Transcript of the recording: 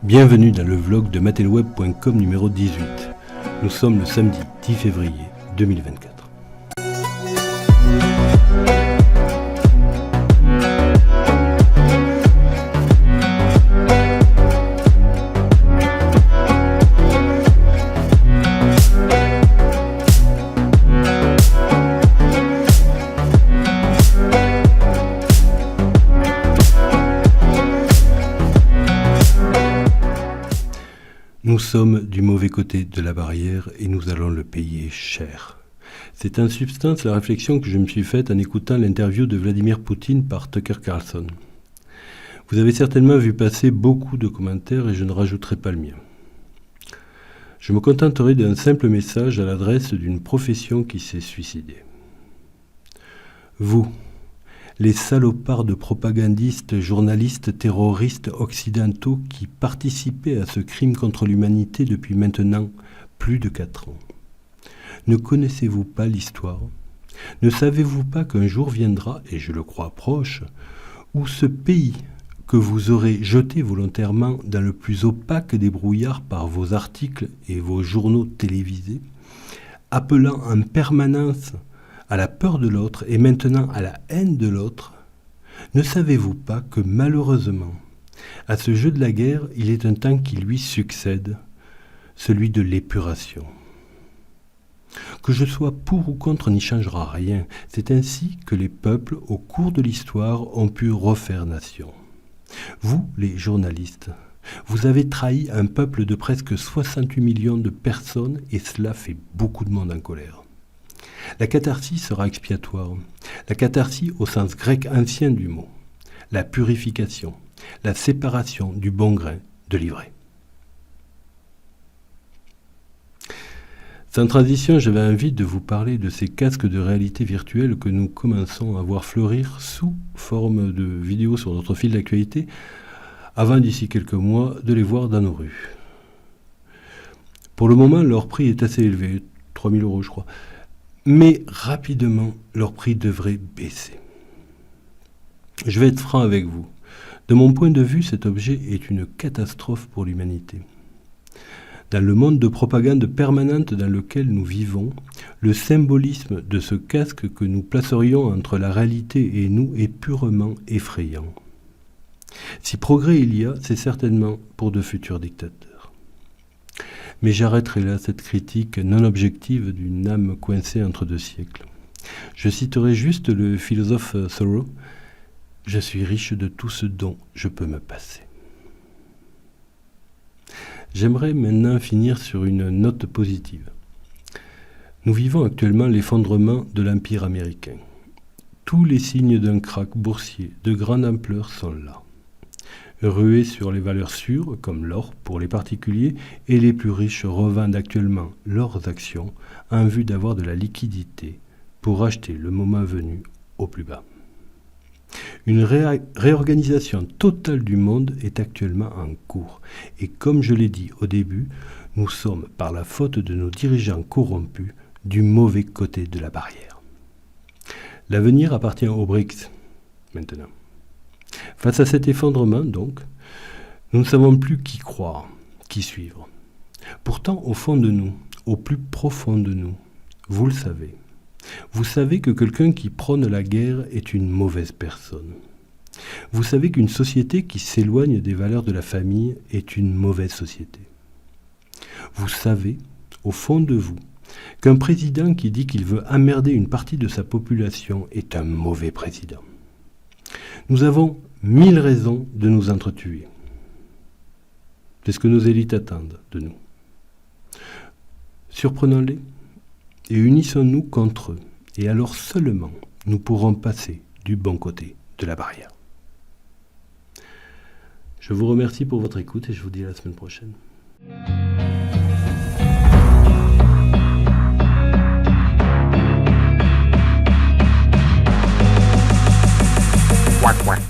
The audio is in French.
Bienvenue dans le vlog de matelweb.com numéro 18. Nous sommes le samedi 10 février 2024. Nous sommes du mauvais côté de la barrière et nous allons le payer cher. C'est en substance la réflexion que je me suis faite en écoutant l'interview de Vladimir Poutine par Tucker Carlson. Vous avez certainement vu passer beaucoup de commentaires et je ne rajouterai pas le mien. Je me contenterai d'un simple message à l'adresse d'une profession qui s'est suicidée. Vous, les salopards de propagandistes, journalistes, terroristes occidentaux qui participaient à ce crime contre l'humanité depuis maintenant plus de 4 ans. Ne connaissez-vous pas l'histoire ? Ne savez-vous pas qu'un jour viendra, et je le crois proche, où ce pays que vous aurez jeté volontairement dans le plus opaque des brouillards par vos articles et vos journaux télévisés, appelant en permanence à la peur de l'autre et maintenant à la haine de l'autre, ne savez-vous pas que malheureusement, à ce jeu de la guerre, il est un temps qui lui succède, celui de l'épuration. Que je sois pour ou contre n'y changera rien. C'est ainsi que les peuples, au cours de l'histoire, ont pu refaire nation. Vous, les journalistes, vous avez trahi un peuple de presque 68 millions de personnes et cela fait beaucoup de monde en colère. La catharsis sera expiatoire. La catharsis au sens grec ancien du mot. La purification, la séparation du bon grain de l'ivraie. Sans transition, j'avais envie de vous parler de ces casques de réalité virtuelle que nous commençons à voir fleurir sous forme de vidéos sur notre fil d'actualité, avant d'ici quelques mois de les voir dans nos rues. Pour le moment, leur prix est assez élevé, 3 000 € je crois. Mais rapidement, leur prix devrait baisser. Je vais être franc avec vous. De mon point de vue, cet objet est une catastrophe pour l'humanité. Dans le monde de propagande permanente dans lequel nous vivons, le symbolisme de ce casque que nous placerions entre la réalité et nous est purement effrayant. Si progrès il y a, c'est certainement pour de futurs dictateurs. Mais j'arrêterai là cette critique non objective d'une âme coincée entre 2 siècles. Je citerai juste le philosophe Thoreau. « Je suis riche de tout ce dont je peux me passer. » J'aimerais maintenant finir sur une note positive. Nous vivons actuellement l'effondrement de l'Empire américain. Tous les signes d'un krach boursier de grande ampleur sont là. Rués sur les valeurs sûres, comme l'or pour les particuliers, et les plus riches revendent actuellement leurs actions en vue d'avoir de la liquidité pour acheter le moment venu au plus bas. Une réorganisation totale du monde est actuellement en cours. Et comme je l'ai dit au début, nous sommes, par la faute de nos dirigeants corrompus, du mauvais côté de la barrière. L'avenir appartient aux BRICS, maintenant. Face à cet effondrement, donc, nous ne savons plus qui croire, qui suivre. Pourtant, au fond de nous, au plus profond de nous, vous le savez. Vous savez que quelqu'un qui prône la guerre est une mauvaise personne. Vous savez qu'une société qui s'éloigne des valeurs de la famille est une mauvaise société. Vous savez, au fond de vous, qu'un président qui dit qu'il veut emmerder une partie de sa population est un mauvais président. Nous avons 1000 raisons de nous entretuer. C'est ce que nos élites attendent de nous. Surprenons-les et unissons-nous contre eux. Et alors seulement nous pourrons passer du bon côté de la barrière. Je vous remercie pour votre écoute et je vous dis à la semaine prochaine. Quack, quack.